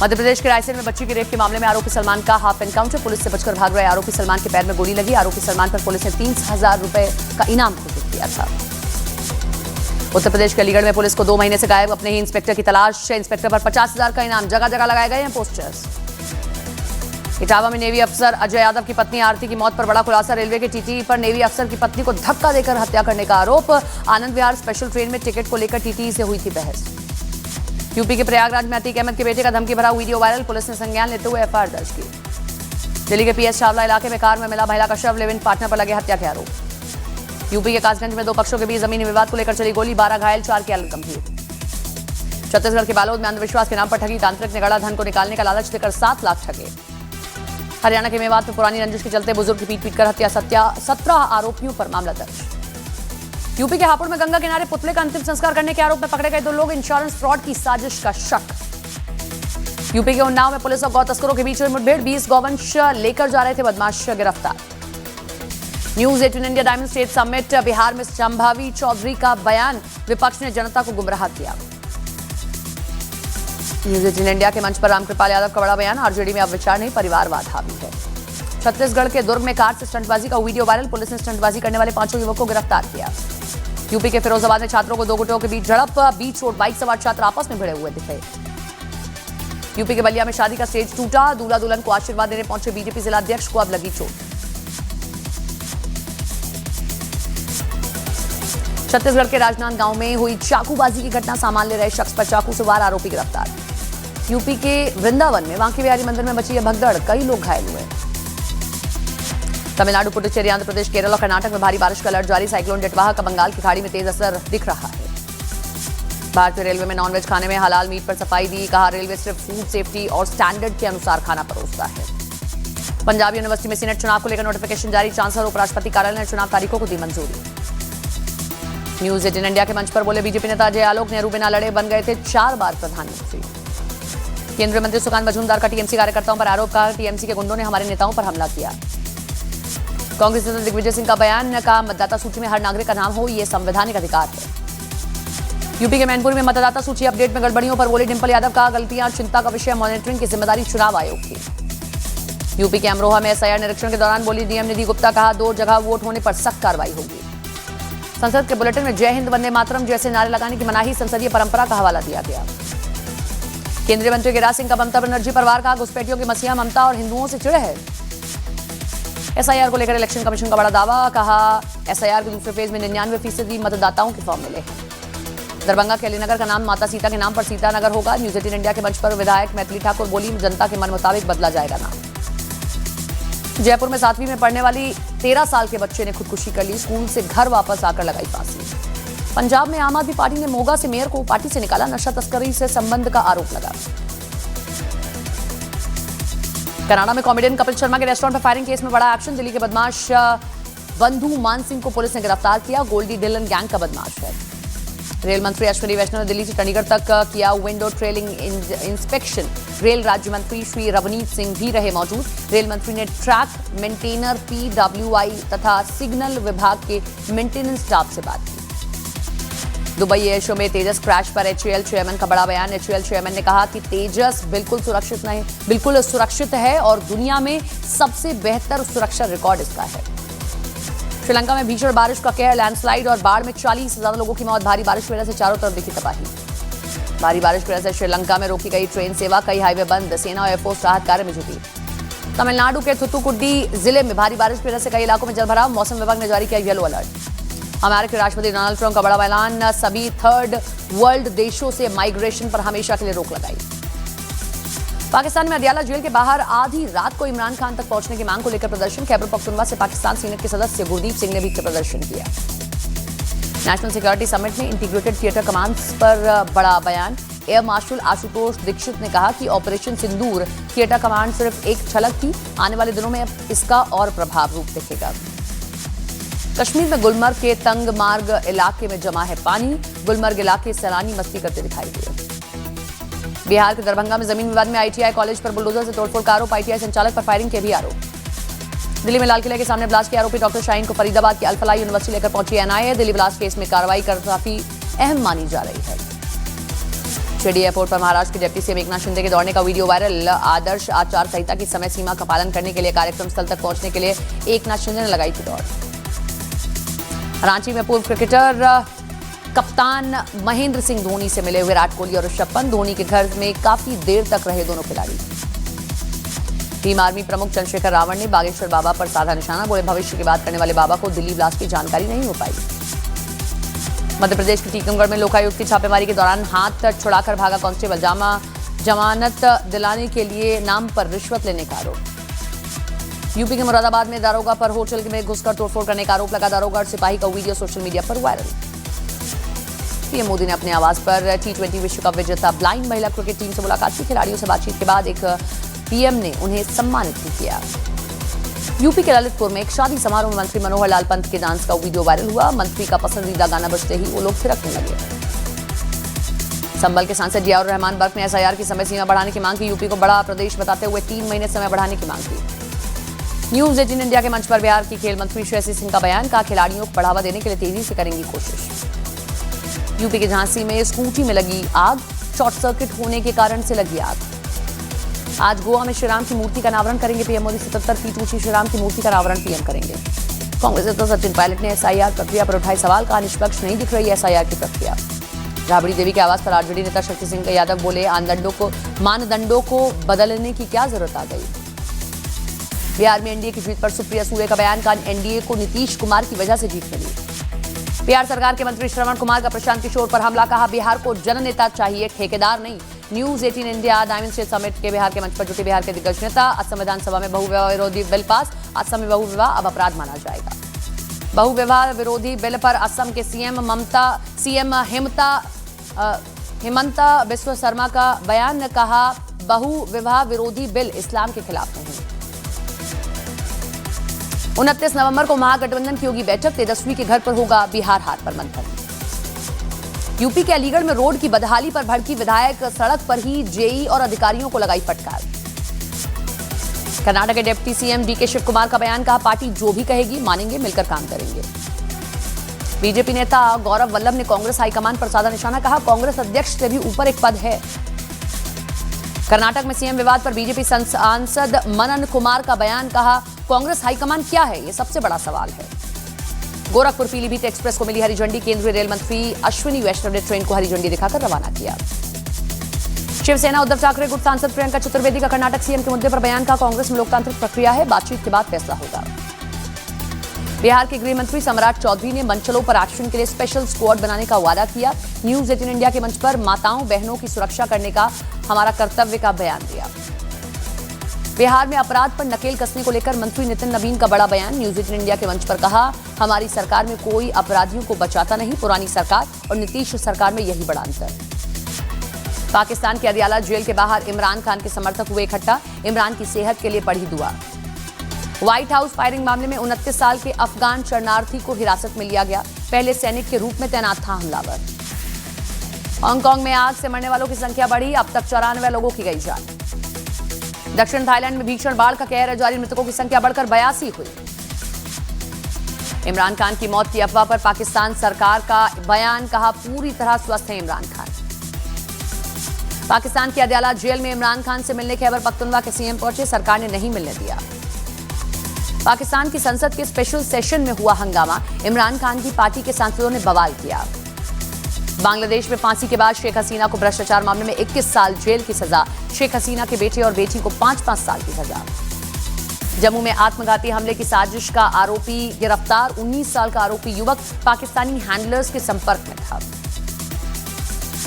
मध्य प्रदेश के रायसेन में बच्ची की रेप के मामले में आरोपी सलमान का हाफ एनकाउंटर। पुलिस से बचकर भाग रहे आरोपी सलमान के पैर में गोली लगी। आरोपी सलमान पर पुलिस ने 30,000 रुपए का इनाम घोषित किया था। उत्तर प्रदेश के अलीगढ़ में पुलिस को 2 महीने से गायब अपने ही इंस्पेक्टर की तलाश। इंस्पेक्टर पर 50,000 का इनाम। जगह जगह लगाए गए हैं पोस्टर्स। इटावा में नेवी अफसर अजय यादव की पत्नी आरती की मौत पर बड़ा खुलासा। रेलवे के टीटी पर नेवी अफसर की पत्नी को धक्का देकर हत्या करने का आरोप। आनंद विहार स्पेशल ट्रेन में टिकट को लेकर टीटी से हुई थी बहस। यूपी के प्रयागराज में अतीक अहमद के बेटे का धमकी भरा वीडियो वायरल। पुलिस ने संज्ञान लेते हुए एफआईआर दर्ज की। दिल्ली के पीएस चावला इलाके में कार में मिला महिला का शव। लिव इन पार्टनर पर लगे हत्या के आरोप। यूपी के कासगंज में 2 पक्षों के बीच जमीनी विवाद को लेकर चली गोली। 12 घायल, 4 की हालत गंभीर। छत्तीसगढ़ के बालोद में अंधविश्वास के नाम पर ठगी। तांत्रिक ने गड़ा धन को निकालने का लालच देकर 7 लाख ठगे। हरियाणा के मेवात में पुरानी रंजिश के चलते बुजुर्ग की पीट कर हत्या। 17 आरोपियों पर मामला दर्ज। यूपी के हापुड़ में गंगा किनारे पुतले का अंतिम संस्कार करने के आरोप में पकड़े गए 2 लोग। इंश्योरेंस फ्रॉड की साजिश का शक। यूपी के उन्नाव में पुलिस और गौ तस्करों के बीच हुई मुठभेड़। 20 गौवंश लेकर जा रहे थे बदमाश गिरफ्तार। News 18 India diamond state summit. Bihar में संभावी चौधरी का बयान। विपक्ष ने जनता को गुमराह किया। न्यूज 18 इंडिया के मंच पर रामकृपाल यादव का बड़ा बयान। आरजेडी में अब विचार नहीं, परिवारवाद हावी है। छत्तीसगढ़ के दुर्ग में कार से स्टंटबाजी का वीडियो वायरल। पुलिस ने स्टंटबाजी करने वाले 5 युवकों को गिरफ्तार किया। यूपी के फिरोजाबाद में छात्रों को 2 गुटों के बीच झड़प। बीच रोड बाइक सवार छात्र आपस में भिड़े हुए दिखे। यूपी के बलिया में शादी का स्टेज टूटा। दूल्हा दुल्हन को आशीर्वाद देने पहुंचे बीजेपी जिला अध्यक्ष को अब लगी चोट। छत्तीसगढ़ के राजनांदगांव में हुई चाकूबाजी की घटना। सामान ले रहे शख्स पर चाकू से वार। आरोपी गिरफ्तार। यूपी के वृंदावन में बांके बिहारी मंदिर में मची है भगदड़। कई लोग घायल हुए। तमिलनाडु, पुडुचेरी, आंध्र प्रदेश, केरल और कर्नाटक में भारी बारिश का अलर्ट जारी। साइक्लोन डिटवाहा का बंगाल की खाड़ी में तेज असर दिख रहा है। भारतीय रेलवे में नॉनवेज खाने में हलाल मीट पर सफाई दी। कहा रेलवे सिर्फ फूड सेफ्टी और स्टैंडर्ड के अनुसार खाना परोसता है। पंजाब यूनिवर्सिटी में सीनेट चुनाव को लेकर नोटिफिकेशन जारी। चांसलर उपराष्ट्रपति कार्यालय ने चुनाव तारीखों को दी मंजूरी। न्यूज 18 इंडिया के मंच पर बोले बीजेपी नेता अजय आलोक। नेहरू बिना लड़े बन गए थे 4 बार प्रधानमंत्री। केंद्रीय मंत्री सुकांत मजूमदार का टीएमसी कार्यकर्ताओं पर आरोप। कहा टीएमसी के गुंडों ने हमारे नेताओं पर हमला किया। कांग्रेस नेता दिग्विजय सिंह का बयान। कहा मतदाता सूची में हर नागरिक का नाम हो, यह संवैधानिक अधिकार है। यूपी के मैनपुर में मतदाता सूची अपडेट में गड़बड़ियों पर बोले डिंपल यादव। कहा गलतियां चिंता का विषय। मॉनिटरिंग की जिम्मेदारी चुनाव आयोग की। यूपी के अमरोहा में एसआईआर निरीक्षण के दौरान बोली डीएम निधि गुप्ता। कहा 2 जगह वोट होने पर सख्त कार्रवाई होगी। संसद के बुलेटिन में जय हिंद, वंदे मातरम जैसे नारे लगाने की मनाही। संसदीय परंपरा का हवाला दिया गया। केंद्रीय मंत्री गिरिराज सिंह का ममता बनर्जी पर वार। कहा घुसपैठियों की मसीहा ममता और हिंदुओं से चिढ़ है। एसआईआर को लेकर इलेक्शन कमीशन का बड़ा दावा। कहा एसआईआर के दूसरे फेज में 99% मतदाताओं के फॉर्म मिले हैं। दरभंगा के अलीनगर का नाम माता सीता के नाम पर सीतानगर होगा। न्यूज 18 इंडिया के मंच पर विधायक मैथिली ठाकुर बोली जनता के मन मुताबिक बदला जाएगा नाम। जयपुर में 7वीं में पढ़ने वाली 13 साल के बच्चे ने खुदकुशी कर ली। स्कूल से घर वापस आकर लगाई फांसी। पंजाब में आम आदमी पार्टी ने मोगा से मेयर को पार्टी से निकाला। नशा तस्करी से संबंध का आरोप लगा। कनाडा में कॉमेडियन कपिल शर्मा के रेस्टोरेंट पर फायरिंग केस में बड़ा एक्शन। दिल्ली के बदमाश बंधु मान सिंह को पुलिस ने गिरफ्तार किया। गोल्डी डिलन गैंग का बदमाश है। रेल मंत्री अश्विनी वैष्णव ने दिल्ली से चंडीगढ़ तक किया विंडो ट्रेलिंग इंस्पेक्शन। रेल राज्य मंत्री श्री रवनीत सिंह भी रहे मौजूद। रेल मंत्री ने ट्रैक मेंटेनर, पीडब्ल्यूआई तथा सिग्नल विभाग के मेंटेनेंस स्टाफ से बात की। दुबई एयर शो में तेजस क्रैश पर एचएएल चेयरमैन का बड़ा बयान। एचएएल चेयरमैन ने कहा कि तेजस बिल्कुल सुरक्षित है और दुनिया में सबसे बेहतर सुरक्षा रिकॉर्ड इसका है। श्रीलंका में भीषण बारिश का कहर। लैंडस्लाइड और बाढ़ में 40 से ज्यादा लोगों की मौत। भारी बारिश की वजह से चारों तरफ दिखी तबाही। भारी बारिश की वजह से श्रीलंका में रोकी गई ट्रेन सेवा। कई हाईवे बंद। सेना और एयरफोर्स राहत कार्य में जुटी। तमिलनाडु के थुथुकुडी जिले में भारी बारिश की वजह से कई इलाकों में जलभराव। मौसम विभाग ने जारी किया येलो अलर्ट। अमेरिकी राष्ट्रपति डोनाल्ड ट्रंप का बड़ा ऐलान। सभी 3rd वर्ल्ड देशों से माइग्रेशन पर हमेशा के लिए रोक लगाई। पाकिस्तान में अदियाला जेल के बाहर आधी रात को इमरान खान तक पहुंचने की मांग को लेकर प्रदर्शन। खैबर पख्तूनख्वा से पाकिस्तान सीनेट के सदस्य गुरदीप सिंह ने भी प्रदर्शन किया। नेशनल सिक्योरिटी समिट में इंटीग्रेटेड थिएटर कमांड्स पर बड़ा बयान। एयर मार्शल आशुतोष दीक्षित ने कहा कि ऑपरेशन सिंदूर थिएटर कमांड सिर्फ एक झलक थी। आने वाले दिनों में इसका और प्रभाव रूप दिखेगा। कश्मीर में गुलमर्ग के तंगमार्ग इलाके में जमा है पानी। गुलमर्ग इलाके सैलानी मस्ती करते दिखाई दिए। बिहार के दरभंगा में जमीन विवाद में आईटीआई कॉलेज पर बुलडोजर से तोड़फोड़ का आरोप। आईटीआई संचालक पर फायरिंग के भी आरोप। दिल्ली में लाल किले के सामने ब्लास्ट के आरोपी डॉक्टर शाहीन को फरीदाबाद की अल-फलाह यूनिवर्सिटी लेकर पहुंची एनआईए। दिल्ली ब्लास्ट केस में कार्रवाई काफी अहम मानी जा रही है। शिरडी एयरपोर्ट पर महाराष्ट्र के डिप्टी सीएम एकनाथ शिंदे के दौड़ने का वीडियो वायरल। आदर्श आचार संहिता की समय सीमा का पालन करने के लिए कार्यक्रम स्थल तक पहुंचने के लिए एकनाथ शिंदे ने लगाई थी दौड़। रांची में पूर्व क्रिकेटर कप्तान महेंद्र सिंह धोनी से मिले विराट कोहली और ऋषभ पंत। धोनी के घर में काफी देर तक रहे दोनों खिलाड़ी। टीम आर्मी प्रमुख चंद्रशेखर रावण ने बागेश्वर बाबा पर साधा निशाना। बोले भविष्य की बात करने वाले बाबा को दिल्ली ब्लास्ट की जानकारी नहीं हो पाई। मध्य प्रदेश के टीकमगढ़ में लोकायुक्त की छापेमारी के दौरान हाथ छुड़ाकर भागा कांस्टेबल। जमानत दिलाने के लिए नाम पर रिश्वत लेने का आरोप। यूपी के मुरादाबाद में दारोगा पर होटल में घुसकर तोड़फोड़ करने का आरोप लगा। दारोगा और सिपाही का वीडियो सोशल मीडिया पर वायरल। पीएम मोदी ने अपने आवास पर T20 विश्व कप विजेता ब्लाइंड महिला क्रिकेट टीम से मुलाकात की। खिलाड़ियों से बातचीत के बाद एक पीएम ने उन्हें सम्मानित भी किया। यूपी के ललितपुर में एक शादी समारोह में मंत्री मनोहर लाल पंत के डांस का वीडियो वायरल हुआ। मंत्री का पसंदीदा गाना बजते ही वो लोग थिरकने लगे। संभल के सांसद जियाउर रहमान बर्क ने एसआईआर की समय सीमा बढ़ाने की मांग की। यूपी को बड़ा प्रदेश बताते हुए 3 महीने समय बढ़ाने की मांग की। न्यूज 18 इंडिया के मंच पर बिहार की खेल मंत्री श्रेयसी सिंह का बयान। कहा खिलाड़ियों को बढ़ावा देने के लिए तेजी से करेंगी कोशिश। यूपी के झांसी में स्कूटी में लगी आग। शॉर्ट सर्किट होने के कारण से लगी आग। आज गोवा में श्रीराम की मूर्ति का अनावरण करेंगे पीएम मोदी। 77 फीट ऊंची श्रीराम की मूर्ति का अनावरण पीएम करेंगे। कांग्रेस नेता सचिन पायलट ने एसआईआर प्रक्रिया पर उठाए सवाल। कहा निष्पक्ष नहीं दिख रही एसआईआर की प्रक्रिया। राबड़ी देवी के आवास पर आरजेडी नेता शक्ति सिंह यादव बोले मानदंडों को बदलने की क्या जरूरत आ गई। बिहार में एनडीए की जीत पर सुप्रिया सुले का बयान। कहा एनडीए को नीतीश कुमार की वजह से जीत मिली। बिहार सरकार के मंत्री श्रवण कुमार का प्रशांत किशोर पर हमला। कहा बिहार को जननेता चाहिए, ठेकेदार नहीं। News 18 India diamond state summit के बिहार के मंच पर जुटे बिहार के दिग्गज नेता। असम विधानसभा में बहुविवाह विरोधी बिल पास। असम में बहुविवाह अब अपराध माना जाएगा। बहुविवाह विरोधी बिल पर असम के सीएम हिमंता बिस्वा शर्मा का बयान। कहा बहुविवाह विरोधी बिल इस्लाम के खिलाफ नहीं। 29 नवंबर को महागठबंधन की होगी बैठक। तेजस्वी के घर पर होगा बिहार हार पर मंथन। यूपी के अलीगढ़ में रोड की बदहाली पर भड़की विधायक। सड़क पर ही जेई और अधिकारियों को लगाई फटकार। कर्नाटक के डिप्टी सीएम डीके शिव कुमार का बयान। कहा पार्टी जो भी कहेगी मानेंगे, मिलकर काम करेंगे। बीजेपी नेता गौरव वल्लभ ने कांग्रेस हाईकमान पर साधा निशाना। कहा कांग्रेस अध्यक्ष से भी ऊपर एक पद है। कर्नाटक में सीएम विवाद पर बीजेपी सांसद मनन कुमार का बयान। कहा कांग्रेस हाईकमान क्या है, ये सबसे बड़ा सवाल है। गोरखपुर पीलीभीत एक्सप्रेस को मिली हरी झंडी। केंद्रीय रेल मंत्री अश्विनी वैष्णव ने ट्रेन को हरी झंडी दिखाकर रवाना किया। शिवसेना उद्धव ठाकरे गुट सांसद प्रियंका चतुर्वेदी का कर्नाटक सीएम के मुद्दे पर बयान। का कांग्रेस में लोकतांत्रिक प्रक्रिया है, बातचीत के बाद फैसला होगा। बिहार के गृह मंत्री सम्राट चौधरी ने मंचलों पर एक्शन के लिए स्पेशल स्क्वाड बनाने का वादा किया। न्यूज 18 इंडिया के मंच पर माताओं बहनों की सुरक्षा करने का हमारा कर्तव्य का बयान दिया। बिहार में अपराध पर नकेल कसने को लेकर मंत्री नितिन नवीन का बड़ा बयान। न्यूज 18 इंडिया के मंच पर कहा हमारी सरकार में कोई अपराधियों को बचाता नहीं। पुरानी सरकार और नीतीश सरकार में यही बड़ा अंतर। पाकिस्तान के अदियाला जेल के बाहर इमरान खान के समर्थक हुए इकट्ठा। इमरान की सेहत के लिए पढ़ी दुआ। व्हाइट हाउस फायरिंग मामले में 29 साल के अफगान शरणार्थी को हिरासत में लिया गया। पहले सैनिक के रूप में तैनात था हमलावर। हांगकांग में आग से मरने वालों की संख्या बढ़ी। अब तक 94 लोगों की गई जान। दक्षिण थाईलैंड में भीषण बाढ़ का कहर जारी। मृतकों की संख्या बढ़कर 82 हुई। इमरान खान की मौत की अफवाह पर पाकिस्तान सरकार का बयान। कहा पूरी तरह स्वस्थ है इमरान खान। पाकिस्तान के अदियाला जेल में इमरान खान से मिलने खैबर पख्तूनख्वा के सीएम पहुंचे। सरकार ने नहीं मिलने दिया। पाकिस्तान की संसद के स्पेशल सेशन में हुआ हंगामा। इमरान खान की पार्टी के सांसदों ने बवाल किया। बांग्लादेश में फांसी के बाद शेख हसीना को भ्रष्टाचार मामले में 21 साल जेल की सजा। शेख हसीना के बेटे और बेटी को 5-5 साल की सजा। जम्मू में आत्मघाती हमले की साजिश का आरोपी गिरफ्तार। 19 साल का आरोपी युवक पाकिस्तानी हैंडलर्स के संपर्क में था।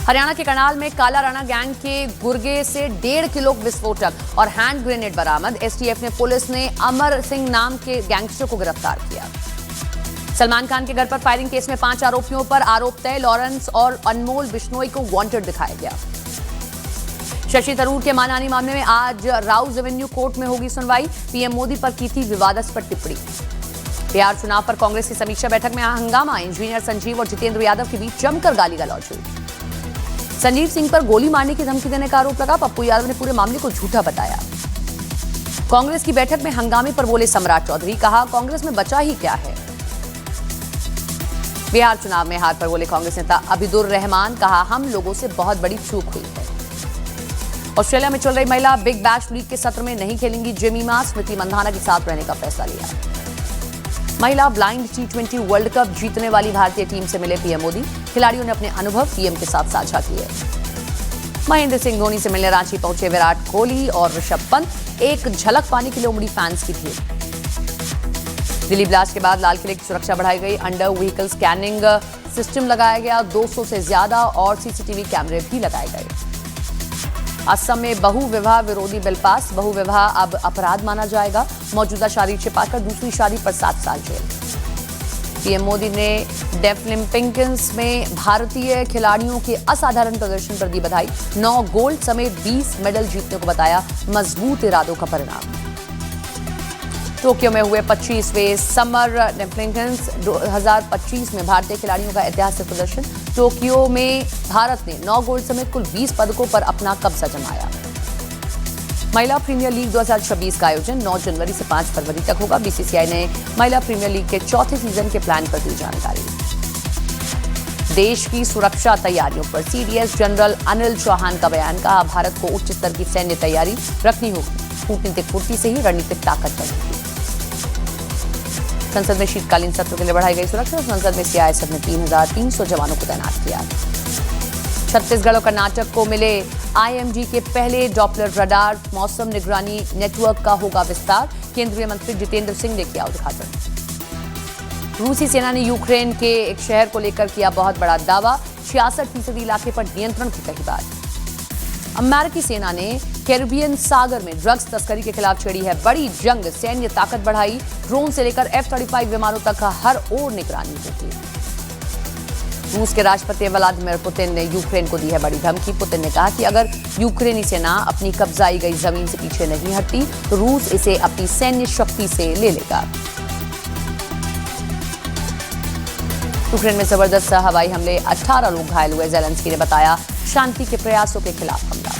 हरियाणा के करनाल में काला राणा गैंग के गुर्गे से 1.5 किलो विस्फोटक और हैंड ग्रेनेड बरामद। एसटीएफ ने पुलिस ने अमर सिंह नाम के गैंगस्टर को गिरफ्तार किया। सलमान खान के घर पर फायरिंग केस में 5 आरोपियों पर आरोप तय। लॉरेंस और अनमोल बिश्नोई को वांटेड दिखाया गया। शशि थरूर के मानहानि मामले में आज राउज एवेन्यू कोर्ट में होगी सुनवाई। पीएम मोदी पर की थी विवादास्पद टिप्पणी। बिहार चुनाव पर कांग्रेस की समीक्षा बैठक में हंगामा। इंजीनियर संजीव और जितेंद्र यादव के बीच जमकर गाली गलौज हुई। संजीव सिंह पर गोली मारने की धमकी देने का आरोप लगा। पप्पू यादव ने पूरे मामले को झूठा बताया। कांग्रेस की बैठक में हंगामे पर बोले सम्राट चौधरी। कहा कांग्रेस में बचा ही क्या है। बिहार चुनाव में हार पर बोले कांग्रेस नेता अबिदुर रहमान, कहा हम लोगों से बहुत बड़ी चूक हुई है। ऑस्ट्रेलिया में चल रही महिला बिग बैश लीग के सत्र में नहीं खेलेंगी जेमिमा, स्मृति मंधाना के साथ रहने का फैसला लिया। महिला ब्लाइंड T20 वर्ल्ड कप जीतने वाली भारतीय टीम से मिले पीएम मोदी, खिलाड़ियों ने अपने अनुभव पीएम के साथ साझा किए। महेंद्र सिंह धोनी से मिलने रांची पहुंचे विराट कोहली और ऋषभ पंत, एक झलक पाने के लिए उमड़ी फैंस की भीड़। दिल्ली ब्लास्ट के बाद लाल किले की सुरक्षा बढ़ाई गई, अंडर व्हीकल स्कैनिंग सिस्टम लगाया गया, 200 से ज्यादा और सीसीटीवी कैमरे भी लगाए गए। असम में बहु विवाह विरोधी बिल पास, बहु विवाह अब अपराध माना जाएगा, मौजूदा शादी छिपाकर दूसरी शादी पर 7 साल जेल। पीएम मोदी ने डेफलिम्पिंग्स में भारतीय खिलाड़ियों के असाधारण प्रदर्शन पर दी बधाई, 9 गोल्ड समेत 20 मेडल जीतने को बताया मजबूत इरादों का परिणाम। टोक्यो में हुए 25वें समर डेफलिम्पिंग्स 2025 में भारतीय खिलाड़ियों का ऐतिहासिक प्रदर्शन, टोक्यो में भारत ने 9 गोल्ड समेत कुल 20 पदकों पर अपना कब्जा जमाया। महिला प्रीमियर लीग 2026 का आयोजन 9 जनवरी से 5 फरवरी तक होगा। बीसीसीआई ने महिला प्रीमियर लीग के चौथे सीजन के प्लान पर दी जानकारी। देश की सुरक्षा तैयारियों पर सीडीएस जनरल अनिल चौहान का बयान, कहा भारत को उच्च स्तर की सैन्य तैयारी रखनी होगी, कूटनीतिक फुर्ती से ही रणनीतिक ताकत बढ़ेगी। संसद में शीतकालीन सत्र के लिए बढ़ाई गई सुरक्षा, संसद में सीआईएसएफ ने 3,300 जवानों को तैनात किया। छत्तीसगढ़ और कर्नाटक को मिले आईएमडी के पहले डॉपलर रडार, मौसम निगरानी नेटवर्क का होगा विस्तार, केंद्रीय मंत्री जितेंद्र सिंह ने किया उद्घाटन। रूसी सेना ने यूक्रेन के एक शहर को लेकर किया बहुत बड़ा दावा, 66% इलाके पर नियंत्रण की कही बात। अमेरिकी सेना ने कैरिबियन सागर में ड्रग्स तस्करी के खिलाफ छेड़ी है बड़ी जंग, सैन्य ताकत बढ़ाई, ड्रोन से लेकर F-35 विमानों तक हर ओर निगरानी होगी। रूस के राष्ट्रपति व्लादिमीर पुतिन ने यूक्रेन को दी है बड़ी धमकी, पुतिन ने कहा कि अगर यूक्रेनी सेना अपनी कब्जाई गई जमीन से पीछे नहीं हटती तो रूस इसे अपनी सैन्य शक्ति से ले लेगा। यूक्रेन में जबरदस्त हवाई हमले, 18 लोग घायल हुए, ज़ेलेंस्की ने बताया शांति के प्रयासों के खिलाफ हमला।